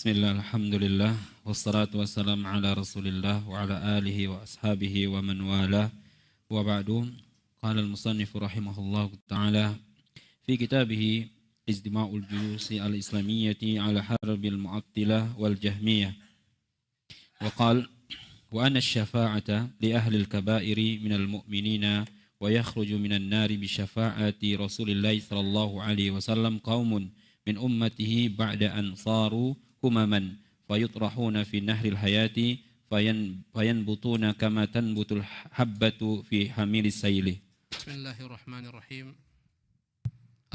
Bismillah, alhamdulillah, wassalatu wassalamu ala rasulillah wa ala alihi wa ashabihi wa man wala wa ba'du. Qala al-musannifu rahimahullah ta'ala fi kitabih Ijtima'ul Juyusi al-Islamiyyati ala harbil mu'attilah wal jahmiyah. Wa qala wa anna asy-syafa'ata li ahli al-kaba'iri minal mu'minina wa yakhruju minan nari bi syafa'ati Rasulillah sallallahu alaihi wasallam qaumun min ummatihi ba'da an saru humaman fayutrahuna fi nahril hayati fayanbutuna kama tanbutul habbatu fi hamilis sayli. Bismillahirrahmanirrahim.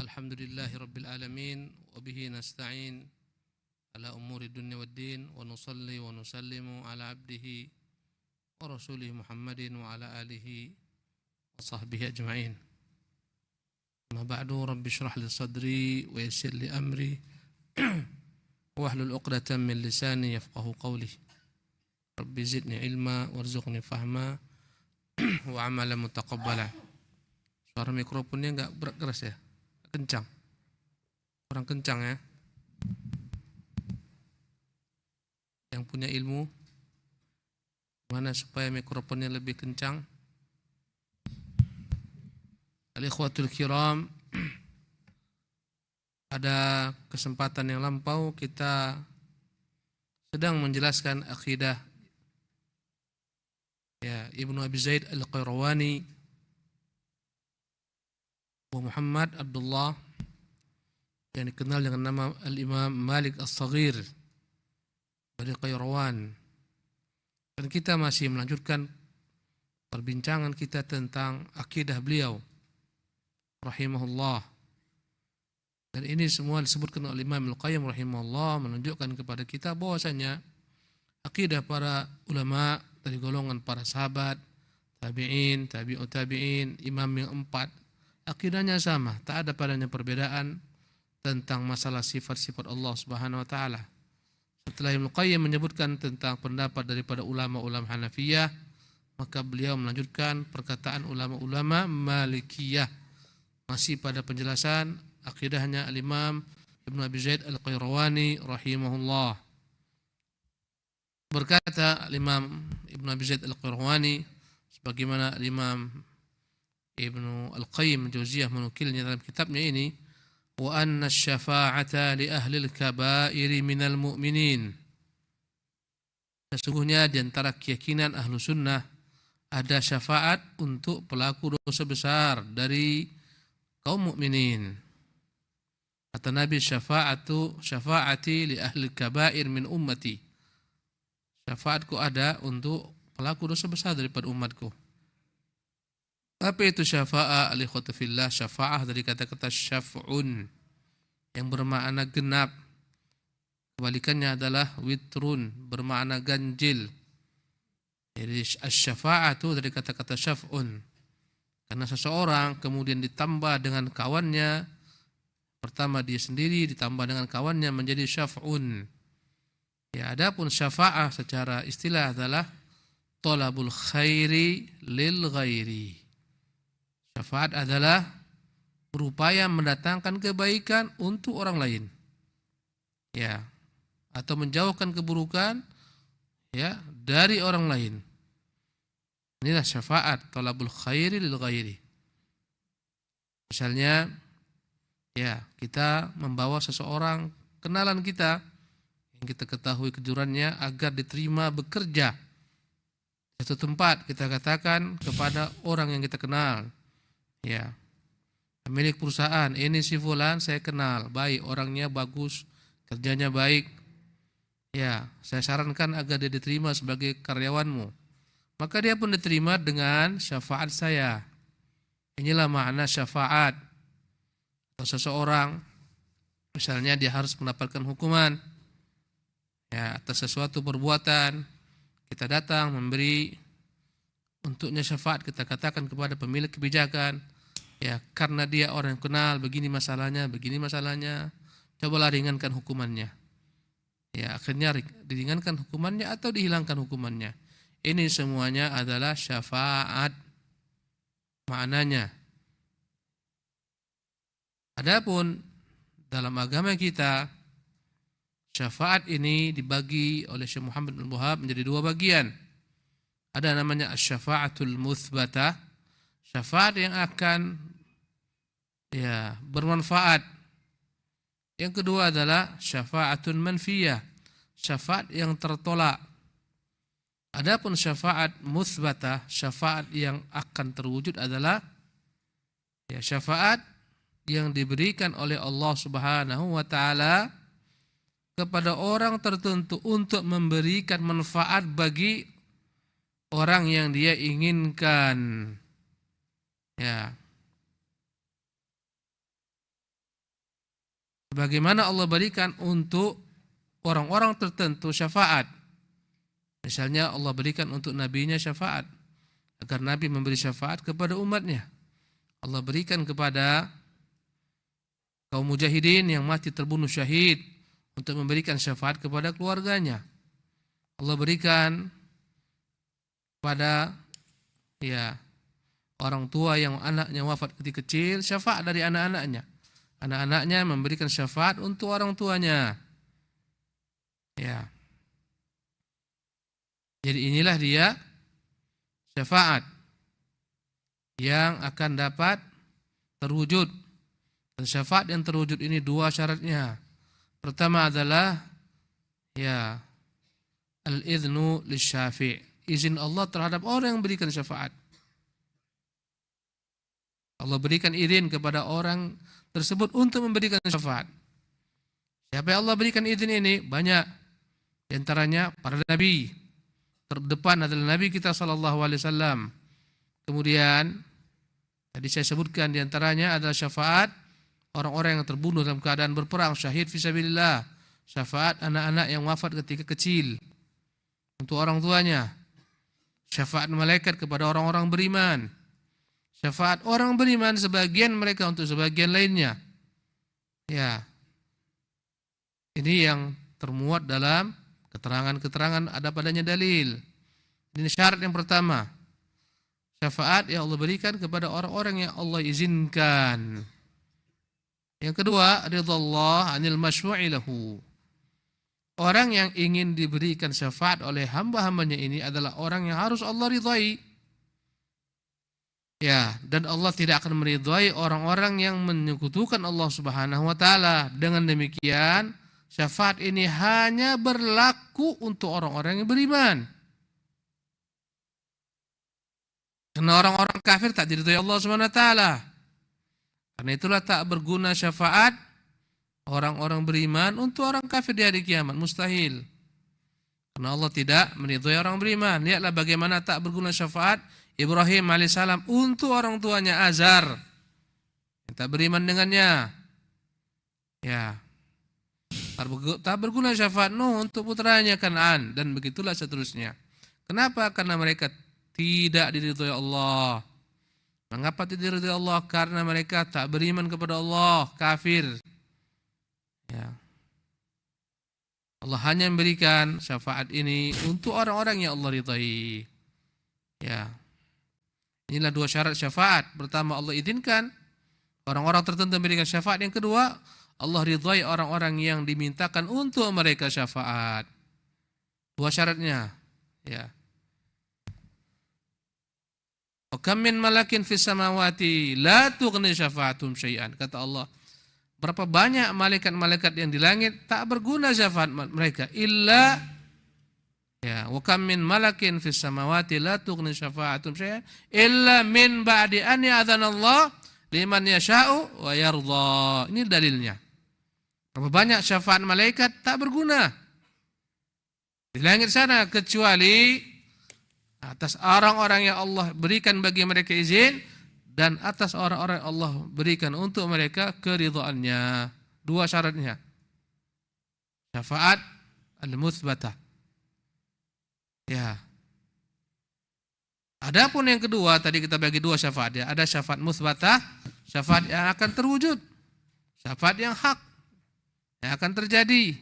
Alhamdulillahi rabbil alamin wa bihi nasta'in ala umuri dunya waddin wa nusalli wa nusallimu ala abdihi wa rasulih Muhammadin wa ala alihi wa sahbihi ajma'in. Ma ba'du, rabbi shrah li sadri wa yassir li amri wahlul 'uqdatam min lisani yafqahu qawli. Rabbi zidni ilma warzuqni fahma wa amalan mutaqabbala. Suara mikrofonnya enggak keras ya? Kencang. Kurang kencang ya. Yang punya ilmu mana supaya mikrofonnya lebih kencang? Al-ikhwatul kiram, pada kesempatan yang lampau kita sedang menjelaskan akidah Ibnu Abi Zaid Al-Qayrawani Abu Muhammad Abdullah yang dikenal dengan nama Al-Imam Malik As-Saghir dari Qayrawan. Dan kita masih melanjutkan perbincangan kita tentang akidah beliau rahimahullah. Dan ini semua disebutkan oleh Imam Al-Qayyim rahimahullah, menunjukkan kepada kita bahwasanya akidah para ulama dari golongan para sahabat, tabi'in, tabi'ut tabi'in, imam yang empat, akidahnya sama, tak ada padanya perbedaan tentang masalah sifat-sifat Allah Subhanahu wa taala. Setelah Ibnu Qayyim menyebutkan tentang pendapat daripada ulama-ulama Hanafiyah, maka beliau melanjutkan perkataan ulama-ulama Malikiyah, masih pada penjelasan akidahnya al-Imam Ibnu Abi Zaid Al-Qayrawani rahimahullah. Berkata al-Imam Ibnu Abi Zaid Al-Qayrawani, sebagaimana al-Imam Ibnu Al-Qayyim Jauziyah menukilnya dalam kitabnya ini, wa anna asy-syafa'ata li ahli al-kaba'iri minal mu'minin. Sesungguhnya di antara keyakinan ahlu sunnah ada syafaat untuk pelaku dosa besar dari kaum mukminin. Kata Nabi, syafaati li ahli kabair min ummati. Syafaatku ada untuk pelaku dosa besar daripada umatku. Apa itu syafa'ah? Al-ikhwatu fillah, syafa'ah dari kata-kata syaf'un yang bermakna genap. Kebalikannya adalah witrun, bermakna ganjil. Jadi asy-syafa'atu dari kata-kata syaf'un. Karena seseorang kemudian ditambah dengan kawannya, pertama dia sendiri ditambah dengan kawannya menjadi syaf'un. Ya, adapun syafa'ah secara istilah adalah talabul khairi lil ghairi. Syafaat adalah berupaya mendatangkan kebaikan untuk orang lain. Ya, atau menjauhkan keburukan ya dari orang lain. Inilah syafaat, talabul khairi lil ghairi. Misalnya ya, kita membawa seseorang kenalan kita yang kita ketahui kejurannya agar diterima bekerja di satu tempat, kita katakan kepada orang yang kita kenal, ya, pemilik perusahaan, ini si fulan saya kenal, baik, orangnya bagus, kerjanya baik, ya, saya sarankan agar dia diterima sebagai karyawanmu. Maka dia pun diterima dengan syafaat saya. Inilah makna syafaat. Atau seseorang misalnya dia harus mendapatkan hukuman ya atas sesuatu perbuatan, kita datang memberi untuknya syafaat, kita katakan kepada pemilik kebijakan, ya karena dia orang yang kenal, begini masalahnya, cobalah ringankan hukumannya. Ya, akhirnya diringankan hukumannya atau dihilangkan hukumannya. Ini semuanya adalah syafaat maknanya. Adapun dalam agama kita, syafaat ini dibagi oleh Syekh Muhammad bin Wahab menjadi dua bagian. Ada namanya asy-syafa'atul mutsbatah, syafaat yang akan bermanfaat. Yang kedua adalah syafa'atun manfiyah, syafaat yang tertolak. Adapun syafaat mutsbatah, syafaat yang akan terwujud adalah syafaat yang diberikan oleh Allah Subhanahu wa taala kepada orang tertentu untuk memberikan manfaat bagi orang yang dia inginkan. Ya. Bagaimana Allah berikan untuk orang-orang tertentu syafaat. Misalnya Allah berikan untuk nabinya syafaat agar nabi memberi syafaat kepada umatnya. Allah berikan kepada kaum mujahidin yang mati terbunuh syahid untuk memberikan syafaat kepada keluarganya. Allah berikan pada orang tua yang anaknya wafat ketika kecil, syafaat dari anak-anaknya. Anak-anaknya memberikan syafaat untuk orang tuanya. Ya. Jadi inilah dia syafaat yang akan dapat terwujud. Dan syafaat yang terwujud ini dua syaratnya. Pertama adalah al-idhnu lisyafi', izin Allah terhadap orang yang berikan syafaat. Allah berikan izin kepada orang tersebut untuk memberikan syafaat. Siapa yang Allah berikan izin ini? Banyak. Di antaranya para nabi. Terdepan adalah Nabi kita sallallahu alaihi wasallam. Kemudian tadi saya sebutkan di antaranya adalah syafaat orang-orang yang terbunuh dalam keadaan berperang, syahid fisabilillah. Syafaat anak-anak yang wafat ketika kecil untuk orang tuanya. Syafaat malaikat kepada orang-orang beriman. Syafaat orang beriman sebagian mereka untuk sebagian lainnya. Ya. Ini yang termuat dalam keterangan-keterangan ada padanya dalil. Ini syarat yang pertama. Syafaat yang Allah berikan kepada orang-orang yang Allah izinkan. Yang kedua, ridhallah 'anil masyru'i lahu. Orang yang ingin diberikan syafaat oleh hamba-hambanya ini adalah orang yang harus Allah ridhai. Ya, dan Allah tidak akan meridhai orang-orang yang menyekutukan Allah Subhanahu wa taala. Dengan demikian, syafaat ini hanya berlaku untuk orang-orang yang beriman. Karena orang-orang kafir tak diridhai Allah Subhanahu wa taala. Karena itulah tak berguna syafaat orang-orang beriman untuk orang kafir di hari kiamat, mustahil. Karena Allah tidak meridhai orang beriman. Lihatlah bagaimana tak berguna syafaat Ibrahim alaihissalam untuk orang tuanya Azar yang tak beriman dengannya. Ya. Tak berguna syafaat Nuh untuk putranya Kan'an, dan begitulah seterusnya. Kenapa? Karena mereka tidak diridhai Allah. Mengapa tidak diridhai Allah? Karena mereka tak beriman kepada Allah, kafir. Ya. Allah hanya memberikan syafaat ini untuk orang-orang yang Allah ridhai. Ya. Inilah dua syarat syafaat. Pertama, Allah izinkan orang-orang tertentu memberikan syafaat. Yang kedua, Allah ridhai orang-orang yang dimintakan untuk mereka syafaat. Dua syaratnya. Ya. Wa kam min malakin fis samawati la tughni syafa'atum syai'an. Kata Allah, berapa banyak malaikat-malaikat yang di langit tak berguna syafaat mereka illa wa kam min malakin fis samawati la tughni syafa'atum syai'an illa min ba'di an ya'dzana Allah liman yasha'u wa yardha. Ini dalilnya. Berapa banyak syafaat malaikat tak berguna di langit sana kecuali atas orang-orang yang Allah berikan bagi mereka izin dan atas orang-orang yang Allah berikan untuk mereka keridhaannya. Dua syaratnya. Syafaat al-mutsbatah. Ya. Adapun yang kedua, tadi kita bagi dua syafaat ya. Ada syafaat mutsbatah, syafaat yang akan terwujud. Syafaat yang hak yang akan terjadi.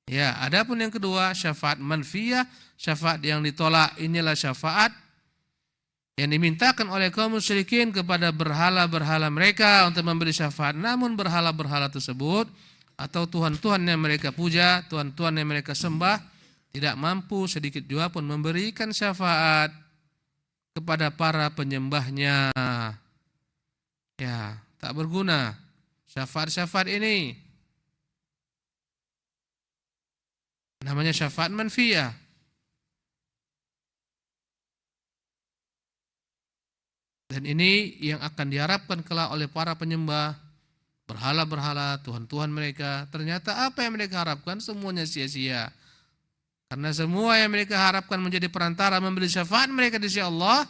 Ya, adapun yang kedua syafaat manfiyah, syafaat yang ditolak. Inilah syafaat yang dimintakan oleh kaum musyrikin kepada berhala-berhala mereka untuk memberi syafaat. Namun berhala-berhala tersebut atau Tuhan-Tuhan yang mereka puja, Tuhan-Tuhan yang mereka sembah, tidak mampu sedikit juga pun memberikan syafaat kepada para penyembahnya. Ya, tak berguna syafaat-syafaat ini. Namanya syafaat manfiyah. Dan ini yang akan diharapkan kelak oleh para penyembah berhala-berhala, Tuhan-Tuhan mereka. Ternyata apa yang mereka harapkan semuanya sia-sia. Karena semua yang mereka harapkan menjadi perantara memberi syafaat mereka di sisi Allah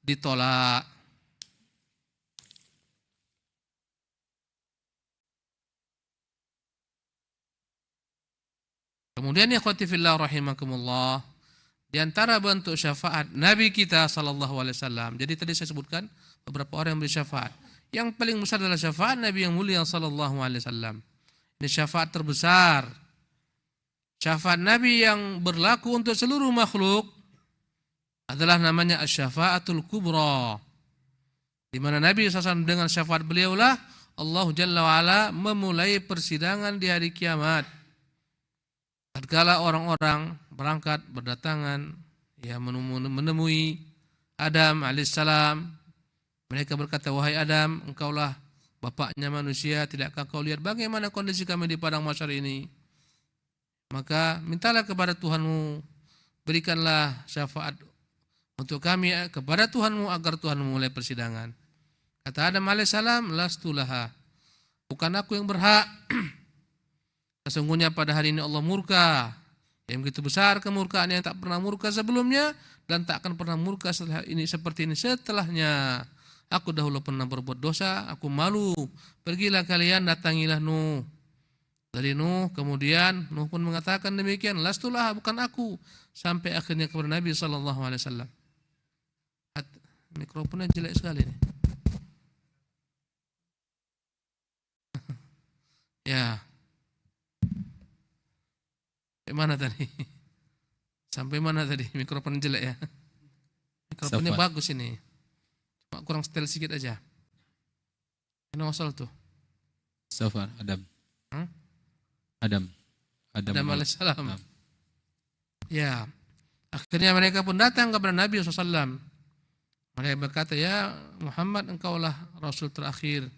ditolak. Kemudian ikhwati fillah rahimakumullah, di antara bentuk syafaat Nabi kita sallallahu alaihi wasallam. Jadi tadi saya sebutkan beberapa orang yang beri syafaat. Yang paling besar adalah syafaat Nabi yang mulia sallallahu alaihi wasallam. Ini syafaat terbesar. Syafaat Nabi yang berlaku untuk seluruh makhluk adalah namanya asy-syafaatul kubra. Di mana Nabi SAW dengan syafaat beliaulah Allah Jalla wa'ala memulai persidangan di hari kiamat. Tatkala orang-orang berangkat berdatangan ya menemui Adam alaihissalam, mereka berkata, wahai Adam, engkaulah bapaknya manusia, tidakkah kau lihat bagaimana kondisi kami di padang mahsyar ini? Maka mintalah kepada Tuhanmu, berikanlah syafaat untuk kami kepada Tuhanmu agar Tuhan memulai persidangan. Kata Adam alaihissalam, lastu laha, bukan aku yang berhak. Sesungguhnya pada hari ini Allah murka, yang begitu besar kemurkaan yang tak pernah murka sebelumnya dan tak akan pernah murka setelah ini seperti ini setelahnya. Aku dahulu pernah berbuat dosa, aku malu. Pergilah kalian, datangilah Nuh. Dari Nuh, kemudian Nuh pun mengatakan demikian, lastulah, bukan aku. Sampai akhirnya kepada Nabi SAW. Mikrofonnya jelek sekali nih. Ya. Mana tadi? Sampai mana tadi? Mikrofon jelek ya? Mikrofonnya bagus ini. Cuma kurang setel sedikit aja. Ini masalah tuh. Safar, Adam. Adam alaihissalam. Ya. Akhirnya mereka pun datang kepada Nabi SAW. Mereka berkata, ya Muhammad, engkaulah Rasul terakhir.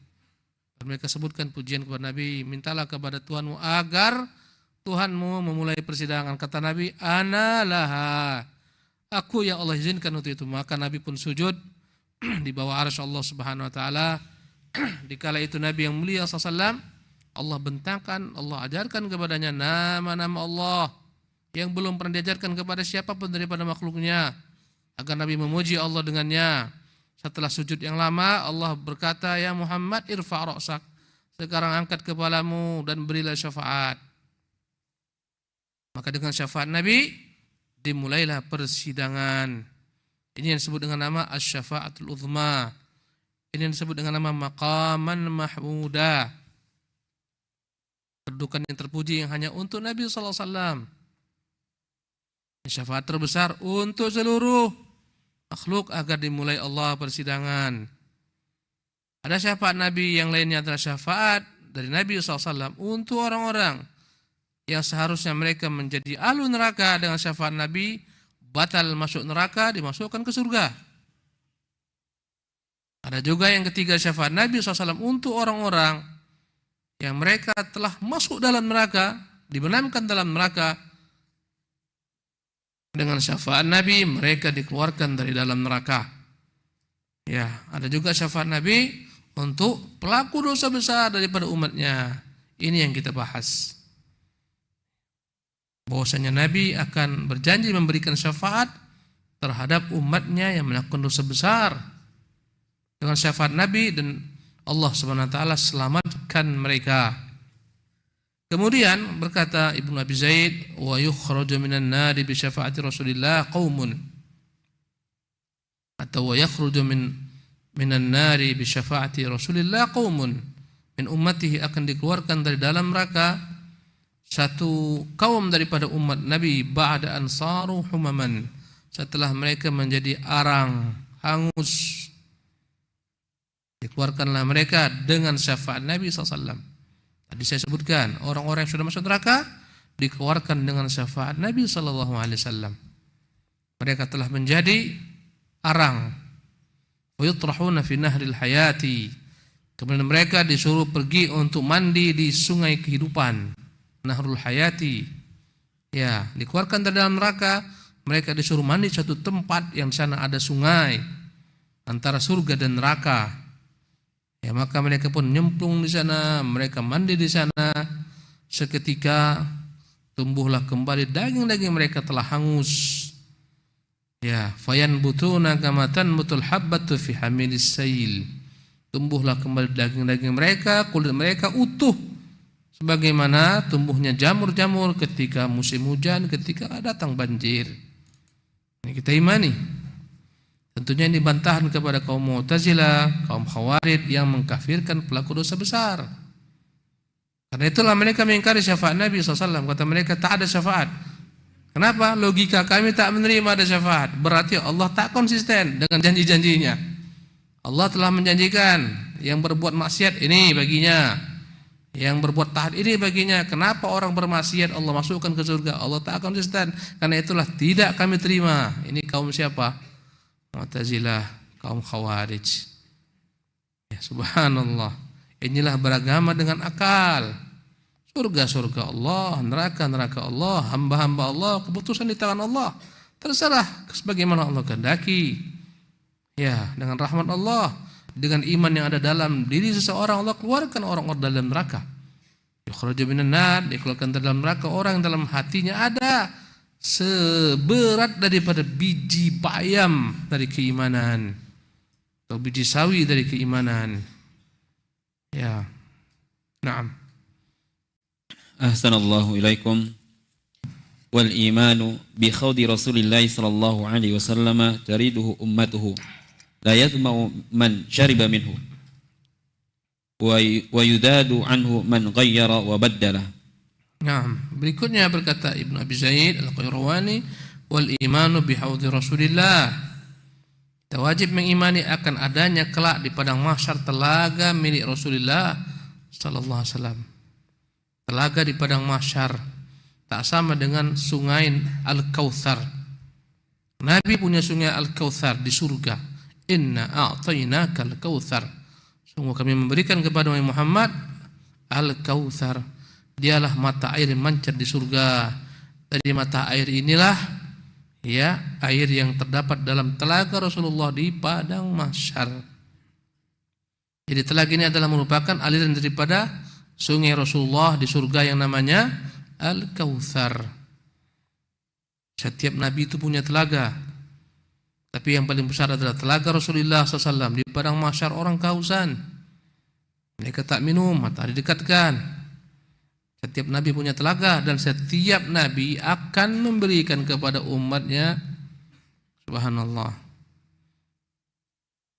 Dan mereka sebutkan pujian kepada Nabi. Mintalah kepada Tuhanmu agar Tuhanmu memulai persidangan. Kata Nabi, ana laha, aku yang Allah izinkan untuk itu. Maka Nabi pun sujud di bawah arsy Allah Subhanahu wa taala. Dikala itu Nabi yang mulia SAW, Allah bentangkan, Allah ajarkan kepadanya nama-nama Allah yang belum pernah diajarkan kepada siapapun daripada makhluknya, agar Nabi memuji Allah dengannya. Setelah sujud yang lama, Allah berkata, ya Muhammad, irfa' ra'sak, sekarang angkat kepalamu dan berilah syafaat. Maka dengan syafaat Nabi dimulailah persidangan. Ini yang disebut dengan nama asy-syafa'atul uzma. Ini yang disebut dengan nama maqaman mahmuda. Kedudukan yang terpuji yang hanya untuk Nabi sallallahu alaihi wasallam. Syafaat terbesar untuk seluruh makhluk agar dimulai Allah persidangan. Ada syafaat Nabi yang lainnya adalah syafaat dari Nabi sallallahu alaihi wasallam untuk orang-orang yang seharusnya mereka menjadi ahlu neraka. Dengan syafaat Nabi batal masuk neraka, dimasukkan ke surga. Ada juga yang ketiga syafaat Nabi SAW untuk orang-orang yang mereka telah masuk dalam neraka, dibenamkan dalam neraka. Dengan syafaat Nabi mereka dikeluarkan dari dalam neraka. Ya, ada juga syafaat Nabi untuk pelaku dosa besar daripada umatnya. Ini yang kita bahas. Bahwasanya Nabi akan berjanji memberikan syafaat terhadap umatnya yang melakukan dosa besar. Dengan syafaat Nabi dan Allah Subhanahu wa taala selamatkan mereka. Kemudian berkata Ibnu Abi Zaid, wa yukhraju minan nari bi syafaati Rasulillah qaumun, atau wa yakhruju minan nari bi syafaati Rasulillah qaumun, min ummatihi, akan dikeluarkan dari dalam neraka satu kaum daripada umat Nabi, ba'da ansaru humaman, setelah mereka menjadi arang, hangus. Dikeluarkanlah mereka dengan syafaat Nabi SAW. Tadi saya sebutkan orang-orang yang sudah masuk neraka dikeluarkan dengan syafaat Nabi sallallahu alaihi wasallam. Mereka telah menjadi arang. Wa yutrahuna fi nahril hayati. Kemudian mereka disuruh pergi untuk mandi di sungai kehidupan, Nahrul Hayati. Ya, dikeluarkan dari dalam neraka, mereka disuruh mandi satu tempat yang di sana ada sungai antara surga dan neraka. Ya, maka mereka pun nyemplung di sana, mereka mandi di sana. Seketika tumbuhlah kembali daging-daging mereka telah hangus. Ya, fayanbutuna kama tanbutul habbatu fi hamilis sail. Tumbuhlah kembali daging-daging mereka, kulit mereka utuh sebagaimana tumbuhnya jamur-jamur ketika musim hujan, ketika datang banjir. Ini kita imani. Tentunya ini bantahan kepada kaum Mu'tazilah, kaum Khawarij yang mengkafirkan pelaku dosa besar. Karena itulah mereka mengingkari syafaat Nabi SAW. Kata mereka tak ada syafaat. Kenapa? Logika kami tak menerima ada syafaat. Berarti Allah tak konsisten dengan janji-janjinya. Allah telah menjanjikan yang berbuat maksiat ini baginya, yang berbuat taat ini baginya. Kenapa orang bermaksiat Allah masukkan ke surga? Allah tak konsisten. Karena itulah tidak kami terima. Ini kaum siapa? Mu'tazilah, kaum Khawarij. Ya, subhanallah. Inilah beragama dengan akal. Surga-surga Allah, neraka-neraka Allah, hamba-hamba Allah, keputusan di tangan Allah. Terserah sebagaimana Allah kehendaki. Ya, dengan rahmat Allah, dengan iman yang ada dalam diri seseorang, Allah keluarkan orang-orang dalam neraka. Yukhraju minan nar, dikeluarkan dalam neraka orang yang dalam hatinya ada seberat daripada biji bayam dari keimanan, atau biji sawi dari keimanan. Ya. Naam. Ahsanallahu ilaikum. Wal imanu bi khawdi Rasulillah sallallahu alaihi wasallam tariduhu ummatuhu la yadma'u man syariba minhu wa yudadu anhu man ghayyara wa baddala. Nah, berikutnya berkata Ibnu Abi Zaid Al-Qayrawani, wal imanu bi haudi Rasulillah. Kita wajib mengimani akan adanya kelak di padang mahsyar telaga milik Rasulullah sallallahu alaihi wasallam. Telaga di padang mahsyar tak sama dengan sungai Al-Kautsar. Nabi punya sungai Al-Kautsar di surga. Inna a'tainaka al-kautsar. Sungguh kami memberikan kepada Muhammad Al-Kautsar. Dialah mata air yang mancar di surga. Dari mata air inilah ya air yang terdapat dalam telaga Rasulullah di padang mahsyar. Jadi telaga ini adalah merupakan aliran daripada sungai Rasulullah di surga yang namanya Al-Kautsar. Setiap nabi itu punya telaga. Tapi yang paling besar adalah telaga Rasulullah SAW. Di padang mahsyar orang kehausan, mereka tak minum, matahari dekatkan. Setiap nabi punya telaga, dan setiap nabi akan memberikan kepada umatnya, subhanallah,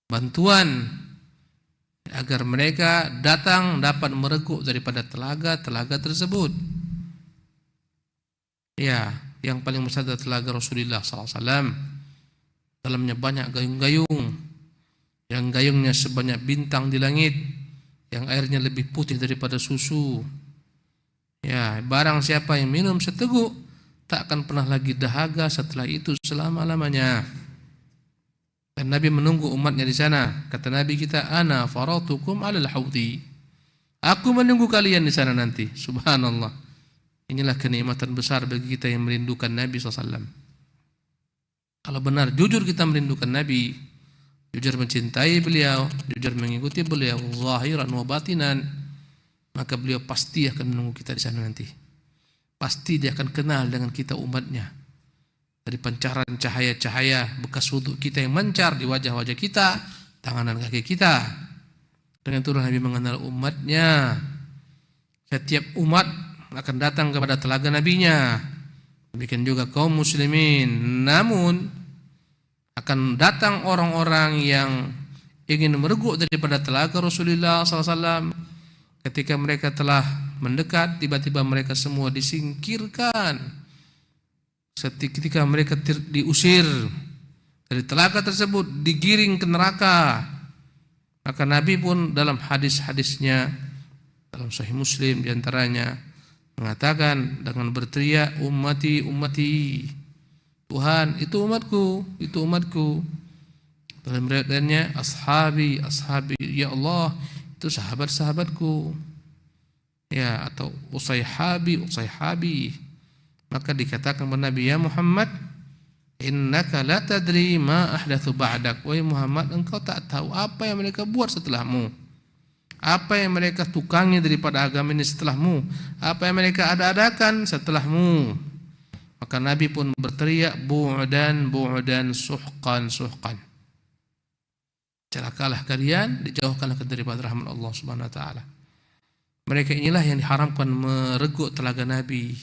bantuan agar mereka datang dapat mereguk daripada telaga-telaga tersebut. Ya, yang paling besar adalah telaga Rasulullah SAW. Dalamnya banyak gayung-gayung, yang gayungnya sebanyak bintang di langit, yang airnya lebih putih daripada susu. Ya, barang siapa yang minum seteguk tak akan pernah lagi dahaga setelah itu selama-lamanya. Dan Nabi menunggu umatnya di sana. Kata Nabi kita, ana faratukum alal haudi. Aku menunggu kalian di sana nanti. Subhanallah. Inilah kenikmatan besar bagi kita yang merindukan Nabi SAW. Kalau benar jujur kita merindukan Nabi, jujur mencintai beliau, jujur mengikuti beliau zahiran wa batinan, maka beliau pasti akan menunggu kita di sana nanti. Pasti dia akan kenal dengan kita umatnya. Dari pancaran cahaya-cahaya bekas wudu kita yang mencar di wajah-wajah kita, tangan dan kaki kita. Dengan itu Nabi mengenal umatnya. Setiap umat akan datang kepada telaga nabinya. Demikian juga kaum muslimin. Namun akan datang orang-orang yang ingin mereguk daripada telaga Rasulullah SAW. Ketika mereka telah mendekat, tiba-tiba mereka semua disingkirkan. Ketika mereka diusir dari telaga tersebut, digiring ke neraka. Maka Nabi pun dalam hadis-hadisnya Dalam Sahih Muslim diantaranya mengatakan dengan berteriak, ummati, ummati, Tuhan itu umatku, itu umatku. Dalam riwayat lainnya, ashabi, ashabi, ya Allah itu sahabat-sahabatku. Ya, atau usayhabi, usayhabi. Maka dikatakan kepada Nabi, ya Muhammad, innaka la tadri ma ahdatsu ba'dak. Wahai Muhammad, engkau tak tahu apa yang mereka buat setelahmu. Apa yang mereka tukangi daripada agama ini setelahmu. Apa yang mereka ada-adakan setelahmu. Maka Nabi pun berteriak, bu'dan, bu'dan, suhqan, suhqan. Celakalah kalian, dijauhkanlah daripada rahmat Allah Subhanahu wa taala. Mereka inilah yang diharamkan mereguk telaga Nabi,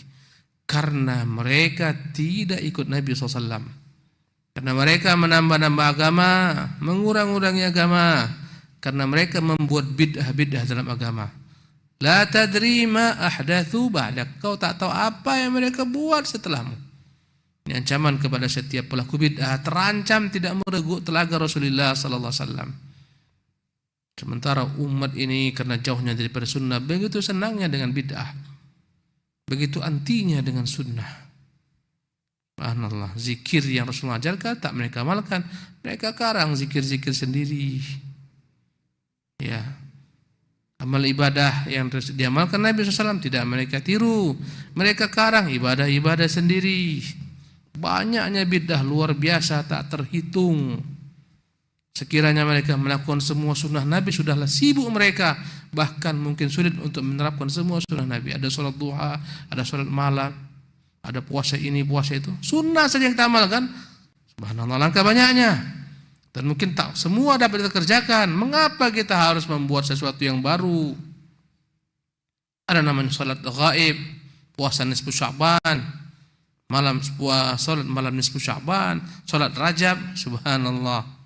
karena mereka tidak ikut Nabi SAW. Karena mereka menambah-nambah agama, mengurang-urangi agama, karena mereka membuat bid'ah-bid'ah dalam agama. La tadri ma ahdatsu ba'dak. Kau tak tahu apa yang mereka buat setelahmu. Ini ancaman kepada setiap pelaku bid'ah, terancam tidak mereguk telaga Rasulullah sallallahu alaihi wasallam. Sementara umat ini karena jauhnya daripada sunnah, begitu senangnya dengan bid'ah, begitu antinya dengan sunnah. Subhanallah, zikir yang Rasulullah ajarkan tak mereka amalkan, mereka karang zikir-zikir sendiri. Ya, amal ibadah yang diamalkan Nabi SAW tidak mereka tiru, mereka karang ibadah-ibadah sendiri. Banyaknya bid'ah luar biasa tak terhitung. Sekiranya mereka melakukan semua sunnah Nabi, sudahlah sibuk mereka, bahkan mungkin sulit untuk menerapkan semua sunnah Nabi. Ada sholat duha, ada sholat malam, ada puasa ini, puasa itu, sunnah saja yang kita amalkan. Subhanallah, langkah banyaknya. Dan mungkin tak semua dapat kita kerjakan. Mengapa kita harus membuat sesuatu yang baru? Ada namanya sholat ghaib, puasa nisfu Sya'ban, sholat malam nisfu Sya'ban, sholat Rajab, subhanallah.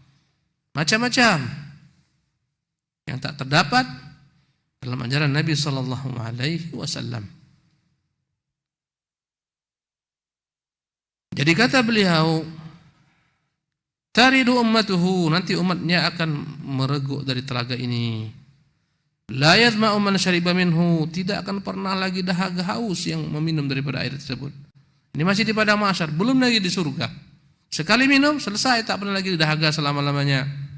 Macam-macam yang tak terdapat dalam ajaran Nabi sallallahu alaihi wasallam. Jadi kata beliau, taridu ummatuhu, nanti umatnya akan mereguk dari telaga ini. La yazma'u man syariba minhu, tidak akan pernah lagi dahaga haus yang meminum daripada air tersebut. Ini masih di padang mahsyar, belum lagi di surga. Sekali minum selesai, tak pernah lagi dahaga selama-lamanya.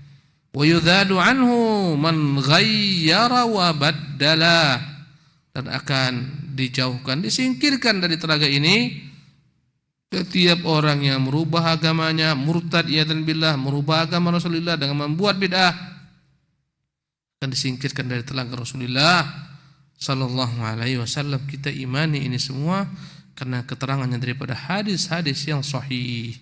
Wa yudhadu anhu man ghayyara wa baddala, dan akan dijauhkan, disingkirkan dari telaga ini setiap orang yang merubah agamanya, murtad iyadzan billah, merubah agama Rasulullah dengan membuat bid'ah, akan disingkirkan dari telaga Rasulullah sallallahu alaihi wasallam. Kita imani ini semua karena keterangannya daripada hadis-hadis yang sahih.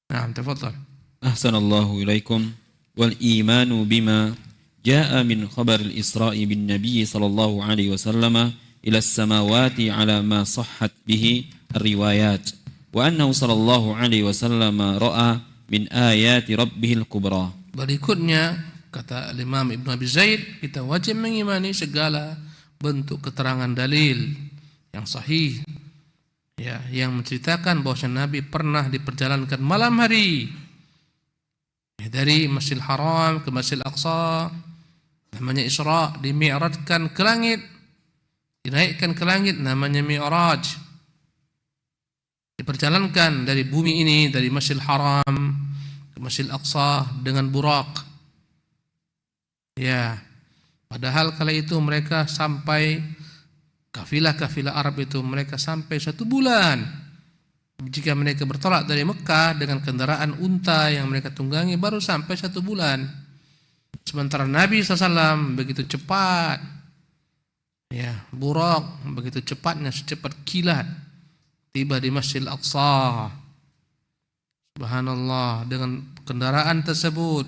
Nah, tafadhal. Ahsanallahu ilaikum. Wal imanu bima jaa min khabar al-Isra'i bin Nabi sallallahu alaihi wasallam ila as-samawati ala ma sahhat bihi ar-riwayat wa annahu sallallahu alaihi wasallam ra'a min ayati rabbihil kubra. Berikutnya kata Imam Ibnu Abi Zaid, kita wajib mengimani segala bentuk keterangan dalil yang sahih, ya, yang menceritakan bahwa Nabi pernah diperjalankan malam hari dari Masjidil Haram ke Masjidil Aqsa, namanya Isra, dimi'rajkan ke langit, dinaikkan ke langit, namanya Mi'raj. Diperjalankan dari bumi ini, dari Masjidil Haram ke Masjidil Aqsa dengan burak. Ya, padahal kala itu mereka sampai, kafilah-kafilah Arab itu mereka sampai 1 bulan. Jika mereka bertolak dari Mekah dengan kendaraan unta yang mereka tunggangi, baru sampai 1 bulan. Sementara Nabi SAW begitu cepat, ya, burak begitu cepatnya, secepat kilat tiba di Masjidil Aqsa. Subhanallah, dengan kendaraan tersebut.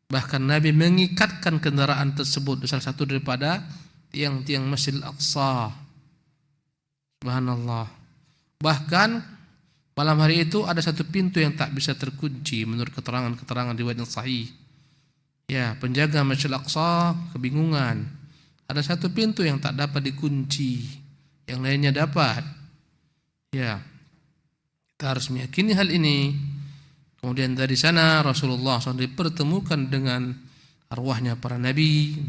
Bahkan Nabi mengikatkan kendaraan tersebut di salah satu daripada tiang-tiang Masjidil Aqsa. Subhanallah. Bahkan malam hari itu ada satu pintu yang tak bisa terkunci menurut keterangan-keterangan riwayat yang sahih. Ya, penjaga Masjidil Aqsa kebingungan. Ada satu pintu yang tak dapat dikunci, yang lainnya dapat. Ya, kita harus meyakini hal ini. Kemudian dari sana Rasulullah SAW dipertemukan dengan arwahnya para nabi,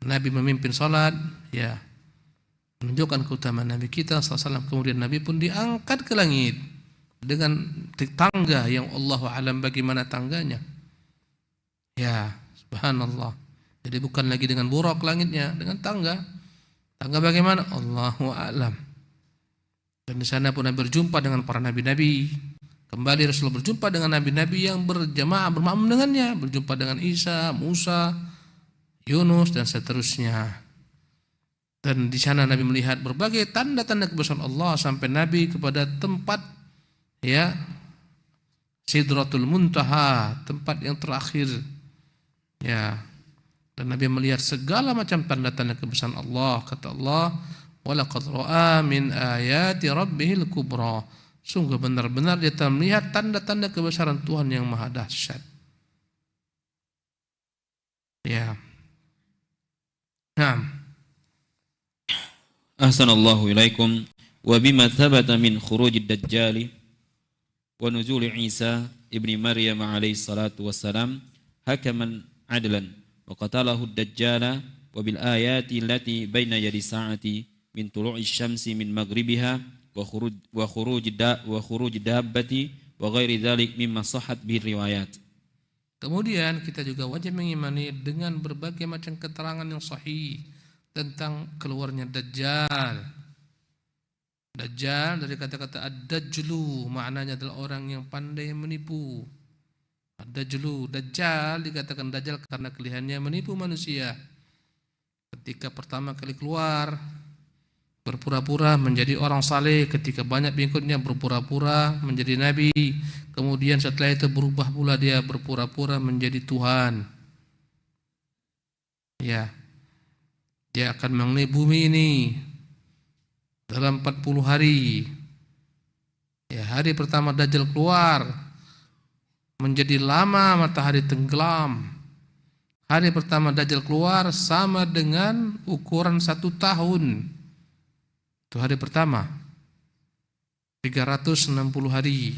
Nabi memimpin salat, ya, menunjukkan keutamaan Nabi kita SAW. Kemudian Nabi pun diangkat ke langit dengan tangga yang Allahu alam bagaimana tangganya. Ya, subhanallah. Jadi bukan lagi dengan buraq langitnya, dengan tangga. Tangga bagaimana? Allahu alam. Dan di sana pun Nabi berjumpa dengan para nabi-nabi. Kembali Rasulullah berjumpa dengan nabi-nabi yang berjamaah bermakmum dengannya, berjumpa dengan Isa, Musa, Yunus dan seterusnya. Dan di sana Nabi melihat berbagai tanda-tanda kebesaran Allah sampai Nabi kepada tempat, ya, Sidratul Muntaha, tempat yang terakhir. Ya. Dan Nabi melihat segala macam tanda-tanda kebesaran Allah. Kata Allah, "Walaqad ra'a min ayati rabbihil kubra." Sungguh benar-benar dia telah melihat tanda-tanda kebesaran Tuhan yang maha dahsyat. Ya. Naam. Ahsanallahu ilaikum. Wa bima thabata min khurujid dajjal wa nuzul Isa ibni Maryam alaihi salatu wassalam hakaman adlan wa qatalahu ad-dajjal wa bil ayati allati baina yadi sa'ati min tulu'i syamsi min maghribiha wa khuruj dabbati wa ghairi dzalik mimma sahhat bihi riwayat. Kemudian kita juga wajib mengimani dengan berbagai macam keterangan yang sahih tentang keluarnya Dajjal. Dajjal dari kata-kata ad-dajlu, maknanya adalah orang yang pandai menipu. Ad-dajlu, Dajjal dikatakan Dajjal karena kelihayannya menipu manusia. Ketika pertama kali keluar, berpura-pura menjadi orang saleh, ketika banyak pengikutnya berpura-pura menjadi nabi, kemudian setelah itu berubah pula dia berpura-pura menjadi Tuhan. Ya, dia akan mengenai bumi ini dalam 40 hari. Ya, hari pertama Dajjal keluar menjadi lama matahari tenggelam. Hari pertama Dajjal keluar sama dengan ukuran 1 tahun. Itu hari pertama 360 hari.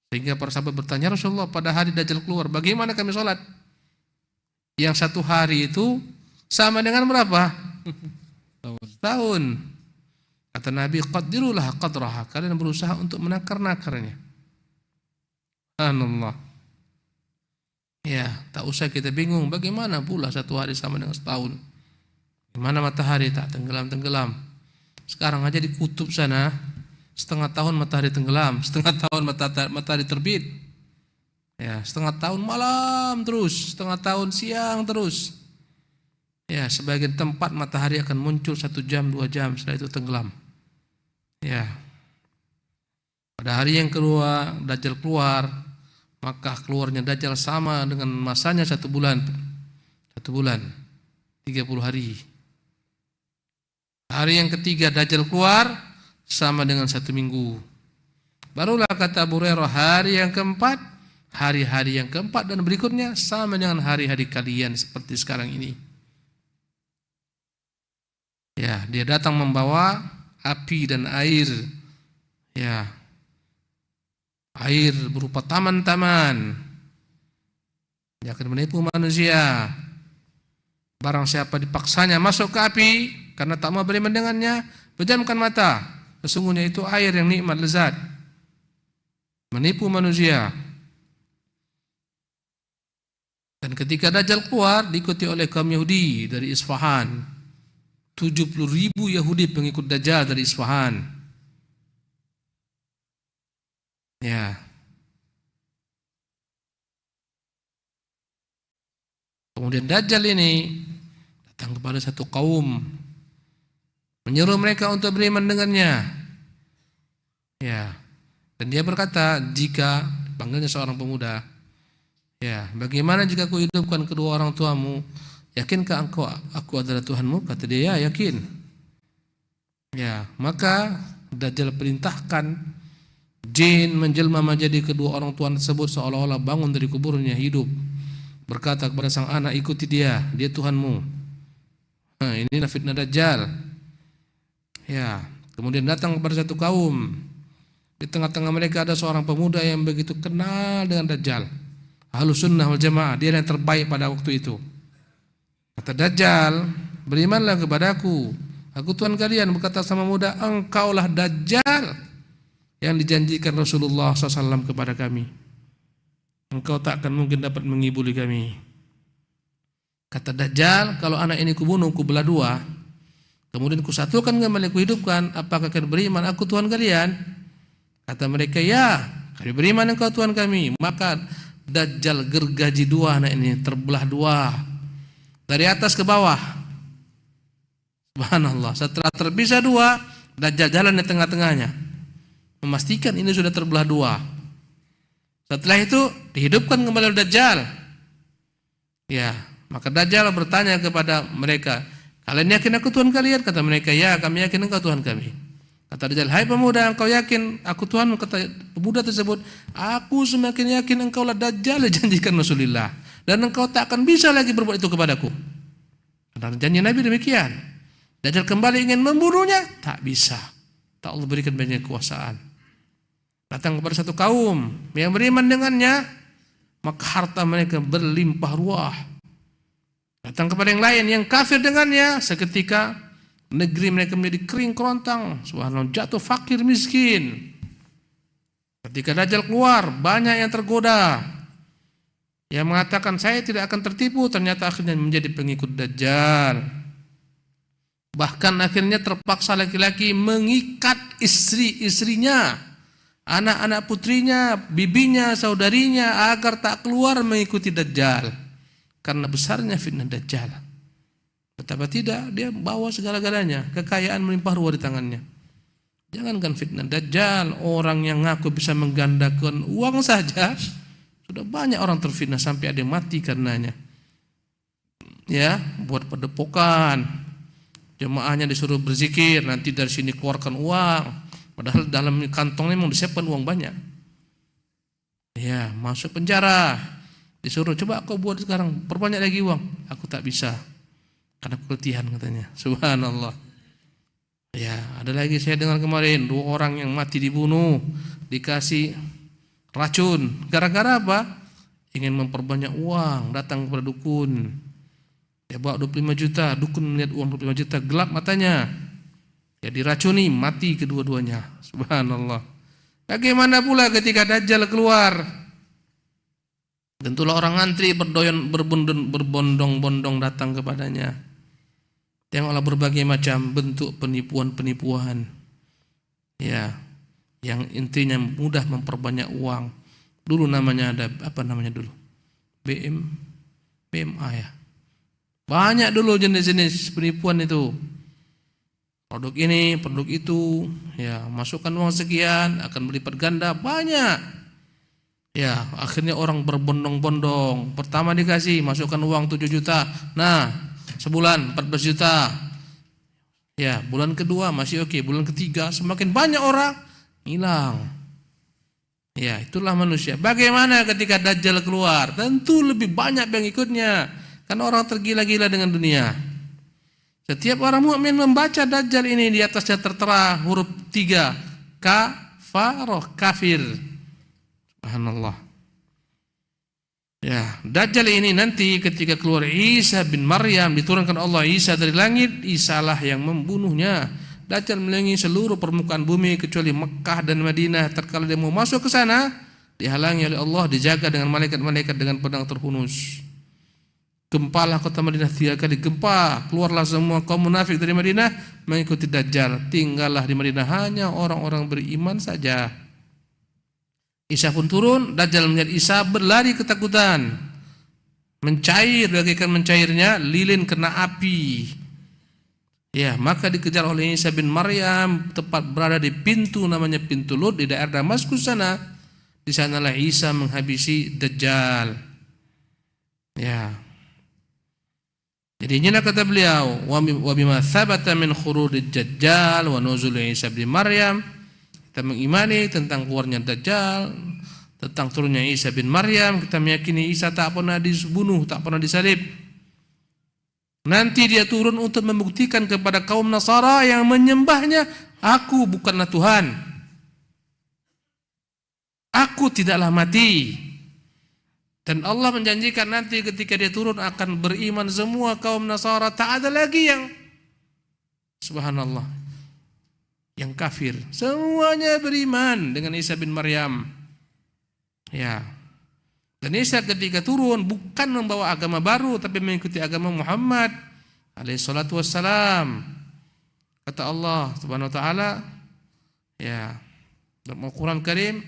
Sehingga para sahabat bertanya, Rasulullah, pada hari Dajjal keluar bagaimana kami sholat? Yang 1 hari itu sama dengan berapa? Tahun. Kata Nabi, qaddirulah qadraha, kalian berusaha untuk menakar-nakarnya. Subhanallah. Ya, tak usah kita bingung bagaimana pula 1 hari sama dengan setahun. Gimana matahari tak tenggelam-tenggelam. Sekarang aja di kutub sana setengah tahun matahari tenggelam, setengah tahun matahari terbit. Ya, setengah tahun malam terus, setengah tahun siang terus. Ya, sebagian tempat matahari akan muncul 1 jam, 2 jam, setelah itu tenggelam. Ya. Pada hari yang kedua Dajjal keluar, maka keluarnya Dajjal sama dengan masanya 1 bulan. 1 bulan 30 hari. Hari yang ketiga Dajjal keluar sama dengan 1 minggu. Barulah kata Abu Hurairah, hari yang keempat, hari-hari yang keempat dan berikutnya sama dengan hari-hari kalian seperti sekarang ini. Ya, dia datang membawa api dan air. Ya. Air berupa taman-taman. Dia akan menipu manusia. Barang siapa dipaksanya masuk ke api karena tak mau beriman dengannya, pejamkan mata. Sesungguhnya itu air yang nikmat lezat. Menipu manusia. Dan ketika Dajjal keluar diikuti oleh kaum Yahudi dari Isfahan. 70.000 Yahudi pengikut Dajjal dari Isfahan. Ya. Kemudian Dajjal ini datang kepada satu kaum, menyuruh mereka untuk beriman dengannya. Ya. Dan dia berkata, jika panggilnya seorang pemuda, ya, bagaimana jika aku hidupkan kedua orang tuamu? Yakinkah aku adalah Tuhanmu? Kata dia, ya, yakin. Ya, maka Dajjal perintahkan jin menjelma menjadi kedua orang tua tersebut seolah-olah bangun dari kuburnya hidup. Berkata kepada sang anak, ikuti dia Tuhanmu. Nah, inilah fitnah Dajjal. Ya, kemudian datang kepada satu kaum. Di tengah-tengah mereka ada seorang pemuda yang begitu kenal dengan Dajjal. Ahlus Sunnah wal Jamaah, dia yang terbaik pada waktu itu. Kata Dajjal, berimanlah kepadaku, aku Tuhan kalian. Berkata sama muda, engkaulah Dajjal yang dijanjikan Rasulullah SAW kepada kami. Engkau tak akan mungkin dapat mengibuli kami. Kata Dajjal, kalau anak ini kubunuh, kubelah dua, kemudian kusatukan kembali, kuhidupkan, apakah kalian beriman aku Tuhan kalian? Kata mereka, ya, kami beriman engkau Tuhan kami. Maka Dajjal gergaji dua anak ini, terbelah dua, dari atas ke bawah. Subhanallah. Setelah terpisah dua, Dajjal jalan di tengah-tengahnya, memastikan ini sudah terbelah dua. Setelah itu dihidupkan kembali Dajjal. Ya, maka Dajjal bertanya kepada mereka, kalian yakin aku Tuhan kalian? Kata mereka, ya, kami yakin engkau Tuhan kami. Kata Dajjal, hai pemuda, engkau yakin aku Tuhan? Kata pemuda tersebut, aku semakin yakin engkaulah Dajjal dijanjikan Rasulullah, dan engkau tak akan bisa lagi berbuat itu kepadaku. Karena janji Nabi demikian. Dajjal kembali ingin membunuhnya, tak bisa. Tak Allah berikan banyak kekuasaan. Datang kepada satu kaum yang beriman dengannya, maka harta mereka berlimpah ruah. Datang kepada yang lain yang kafir dengannya, seketika negeri mereka menjadi kering kerontang. Subhanallah, jatuh fakir miskin. Ketika Dajjal keluar, banyak yang tergoda, yang mengatakan saya tidak akan tertipu, ternyata akhirnya menjadi pengikut Dajjal. Bahkan akhirnya terpaksa laki-laki mengikat istri-istrinya, anak-anak putrinya, bibinya, saudarinya, agar tak keluar mengikuti Dajjal, karena besarnya fitnah Dajjal. Betapa tidak, dia bawa segala-galanya, kekayaan melimpah ruah di tangannya. Jangankan fitnah Dajjal, orang yang ngaku bisa menggandakan uang saja, sudah banyak orang terfitnah sampai ada yang mati karenanya. Ya, buat padepokan, jemaahnya disuruh berzikir, nanti dari sini keluarkan uang, padahal dalam kantongnya memang disiapkan uang banyak. Ya, masuk penjara, disuruh coba kau buat sekarang, perbanyak lagi uang. Aku tak bisa, karena keletihan katanya. Subhanallah. Ya, ada lagi saya dengar kemarin, 2 orang yang mati dibunuh, dikasih racun. Gara-gara apa? Ingin memperbanyak uang, datang kepada dukun. Dia bawa 25 juta, dukun melihat uang 25 juta, gelap matanya. Ya diracuni, mati kedua-duanya. Subhanallah. Bagaimana pula ketika Dajjal keluar? Tentulah orang antri berbondong-bondong datang kepadanya. Tengoklah berbagai macam bentuk penipuan-penipuan. Ya, yang intinya mudah memperbanyak uang. Dulu namanya ada, apa namanya dulu? BMA ya. Banyak dulu jenis-jenis penipuan itu. Produk ini, produk itu, ya masukkan uang sekian, akan berlipat ganda, banyak. Ya, akhirnya orang berbondong-bondong. Pertama dikasih, masukkan uang 7 juta. Nah, sebulan 14 juta. Ya, bulan kedua masih oke, bulan ketiga semakin banyak orang, hilang. Ya, itulah manusia. Bagaimana ketika Dajjal keluar? Tentu lebih banyak pengikutnya. Karena orang tergila-gila dengan dunia. Setiap orang mukmin membaca Dajjal ini, di atasnya tertera huruf 3, kafaroh, kafir. Subhanallah. Ya, Dajjal ini nanti ketika keluar Isa bin Maryam, diturunkan Allah Isa dari langit, Isalah yang membunuhnya. Dajjal menyelimuti seluruh permukaan bumi kecuali Mekah dan Madinah. Tatkala dia mau masuk ke sana, dihalangi oleh Allah, dijaga dengan malaikat-malaikat dengan pedang terhunus. Gempalah kota Madinah 3 kali gempa, keluarlah semua kaum munafik dari Madinah mengikuti Dajjal. Tinggallah di Madinah hanya orang-orang beriman saja. Isa pun turun, Dajjal melihat Isa berlari ketakutan, mencair bagaikan mencairnya lilin kena api. Ya, maka dikejar oleh Isa bin Maryam, tepat berada di pintu namanya pintu Lut di daerah Damaskus sana. Di sanalah Isa menghabisi Dajjal. Ya. Jadinya kata beliau, wa bima thabata min khurudid Dajjal wa nuzul Isa bin Maryam, kita mengimani tentang keluarnya Dajjal, tentang turunnya Isa bin Maryam, kita meyakini Isa tak pernah dibunuh, tak pernah disalib. Nanti dia turun untuk membuktikan kepada kaum Nasara yang menyembahnya, aku bukanlah Tuhan, aku tidaklah mati, Dan Allah menjanjikan nanti ketika dia turun akan beriman semua kaum Nasara, tak ada lagi yang subhanallah yang kafir. Semuanya beriman dengan Isa bin Maryam. Ya. Dan Isa ketika turun bukan membawa agama baru tapi mengikuti agama Muhammad alaihi salatu wassalam. Kata Allah Subhanahu wa taala ya dalam Al-Qur'an Karim,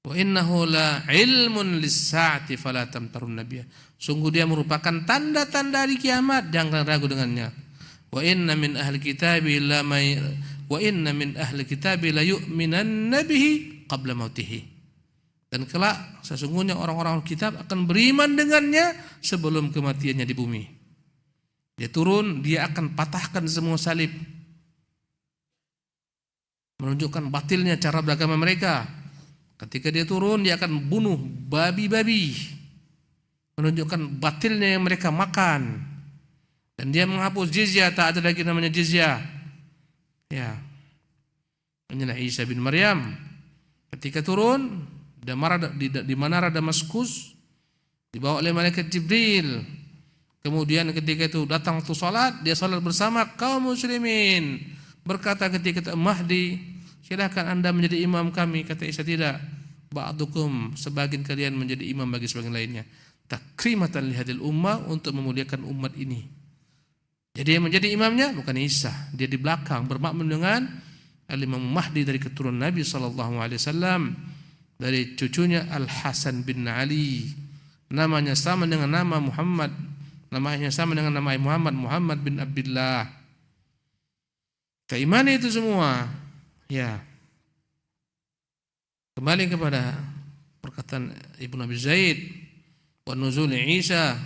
wa innahu la ilmun lis-sa'ati fala tamtarun nabiyya. Sungguh dia merupakan tanda-tanda hari kiamat, jangan ragu dengannya. Wa inna min ahli kitabi la yu'minanna bihi qabla mautihi. Dan kelak sesungguhnya orang-orang kitab akan beriman dengannya sebelum kematiannya di bumi. Dia turun, dia akan patahkan semua salib, menunjukkan batilnya cara beragama mereka. Ketika dia turun, dia akan bunuh babi-babi, menunjukkan batilnya yang mereka makan. Dan dia menghapus jizyah, tak ada lagi namanya jizyah. Ya, inilah Isa bin Maryam. Ketika turun di Menara Damaskus, dibawa oleh malaikat Jibril. Kemudian ketika itu datang untuk salat, dia salat bersama kaum muslimin. Berkata ketika Mahdi, silahkan anda menjadi imam kami. Kata Isa, tidak, ba'dukum, sebagian kalian menjadi imam bagi sebagian lainnya. Takrimatan lihadil ummah, untuk memuliakan umat ini. Jadi yang menjadi imamnya bukan Isa, dia di belakang bermakmum dengan Al-Imam Mahdi dari keturunan Nabi SAW, dari cucunya Al-Hasan bin Ali. Namanya sama dengan nama Muhammad, namanya sama dengan nama Muhammad bin Abdullah. Kita imani itu semua. Ya. Kembali kepada perkataan Ibnu Abi Zaid, wa nuzul Isa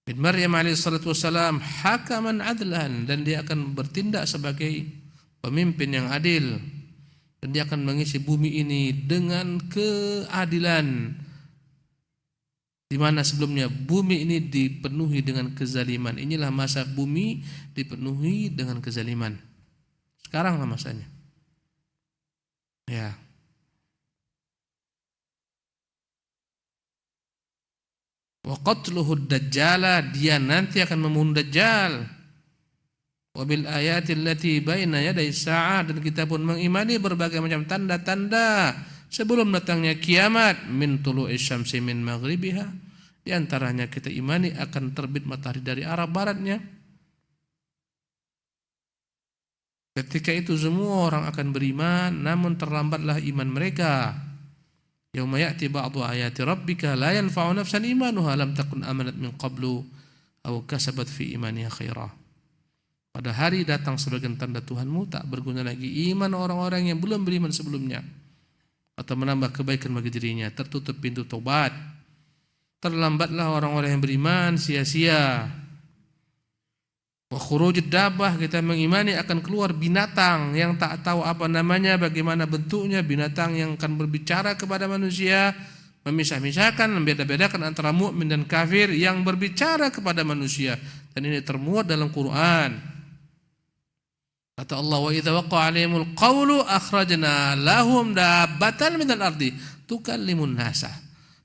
bin Maryam alaihi salatu wassalam hakaman adlan, dan dia akan bertindak sebagai pemimpin yang adil, dan dia akan mengisi bumi ini dengan keadilan, di mana sebelumnya bumi ini dipenuhi dengan kezaliman. Inilah masa bumi dipenuhi dengan kezaliman. Sekaranglah masanya. Ya. Wa qatluhu dajjala, dia nanti akan membunuh Dajjal. Wa bil ayati allati baina yaday sa'ah, dan kita pun mengimani berbagai macam tanda-tanda sebelum datangnya kiamat. Min tulu'i syamsi min maghribiha, di antaranya kita imani akan terbit matahari dari arah baratnya. Ketika itu semua orang akan beriman, namun terlambatlah iman mereka. Yauma ya'ti ba'du ayati rabbika la yanfa'u nafsan imanuha lam takun amanat min qablu aw kasabat fi imaniha khaira. Pada hari datang sebagian tanda Tuhanmu, tak berguna lagi iman orang-orang yang belum beriman sebelumnya atau menambah kebaikan bagi dirinya. Tertutup pintu taubat, terlambatlah orang-orang yang beriman, sia-sia. Wa khurujud dabbah, kita mengimani akan keluar binatang yang tak tahu apa namanya, bagaimana bentuknya, binatang yang akan berbicara kepada manusia, memisah-misahkan, membeda-bedakan antara mukmin dan kafir, yang berbicara kepada manusia. Dan ini termuat dalam Quran. Kata Allah, wa idza waqa'a 'alaihimul qawlu akhrajna lahum dabbatan minal ardi tukallimun nasa.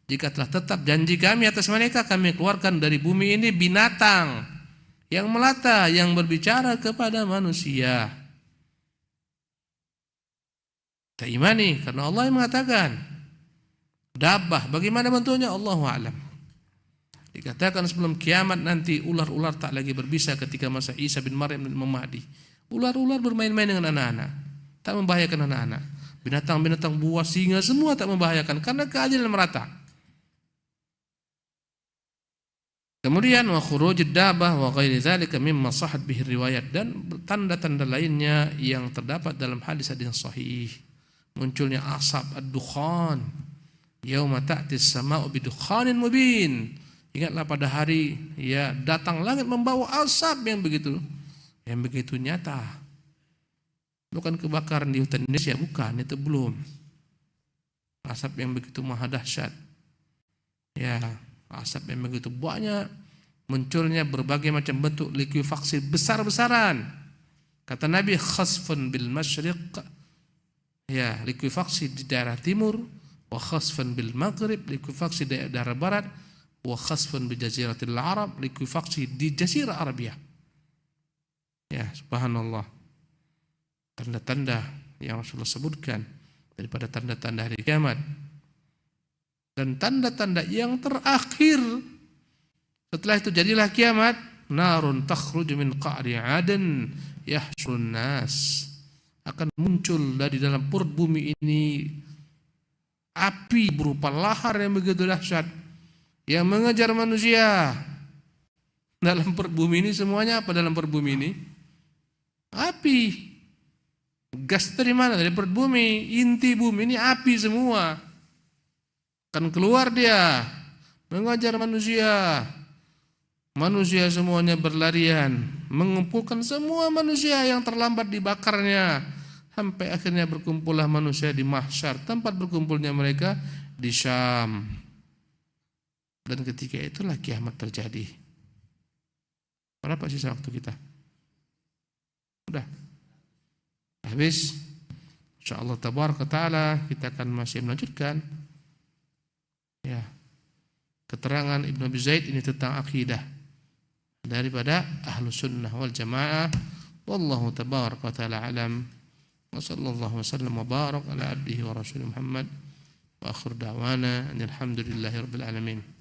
Jika telah tetap janji kami atas mereka, kami keluarkan dari bumi ini binatang yang melata, yang berbicara kepada manusia. Kita imani karena Allah yang mengatakan. Dabbah, bagaimana bentuknya? Allahu a'lam. Dikatakan sebelum kiamat nanti ular-ular tak lagi berbisa ketika masa Isa bin Maryam dan Imam Mahdi. Ular-ular bermain-main dengan anak-anak, tak membahayakan anak-anak. Binatang-binatang buas, singa, semua tak membahayakan karena keadilan merata. Kemudian wa khurujud dabbah wa ghairi dzalika mimma sahhat bihi riwayat, dan tanda-tanda lainnya yang terdapat dalam hadis-hadis yang sahih. Munculnya asap ad-dukhan, yauma ta'ti as-sama'u bidukhanin mubin. Ingatlah pada hari ya datang langit membawa asap yang begitu nyata. Bukan kebakaran di hutan Indonesia, bukan, itu belum. Asap yang begitu maha dahsyat. Ya, asap yang begitu banyak, munculnya berbagai macam bentuk likuifaksi besar-besaran. Kata Nabi, khasfun bil masyriq, ya, likuifaksi di daerah timur, wa khasfan bil maghrib, likuifaksi di daerah barat, wa khasfan bi jaziratil Arab, likuifaksi di jazirah Arabia. Ya, subhanallah. Tanda-tanda yang Rasulullah sebutkan daripada tanda-tanda hari kiamat. Dan tanda-tanda yang terakhir setelah itu jadilah kiamat, narun takhruju min qa'ri 'adan yahsurun nas. Akan muncul dari dalam perut bumi ini api berupa lahar yang begitu dahsyat yang mengejar manusia. Dalam perut bumi ini semuanya apa dalam perut bumi ini? Api. Gas dari mana? Dari perut bumi. Inti bumi ini api semua. Akan keluar dia mengejar manusia. Manusia semuanya berlarian, mengumpulkan semua manusia yang terlambat dibakarnya, sampai akhirnya berkumpullah manusia di mahsyar, tempat berkumpulnya mereka di Syam. Dan ketika itulah kiamat terjadi. Berapa sisa waktu kita? Udah habis. Insyaallah tabaraka taala kita akan masih melanjutkan ya keterangan Ibnu Abi Zaid ini tentang akidah daripada Ahlus Sunnah wal Jamaah. Wallahu tabaraka taala alam. Wa sallallahu wasallam wa barak ala abdihi wa rasulih Muhammad wa akhir da'wana alhamdulillahi rabbil alamin.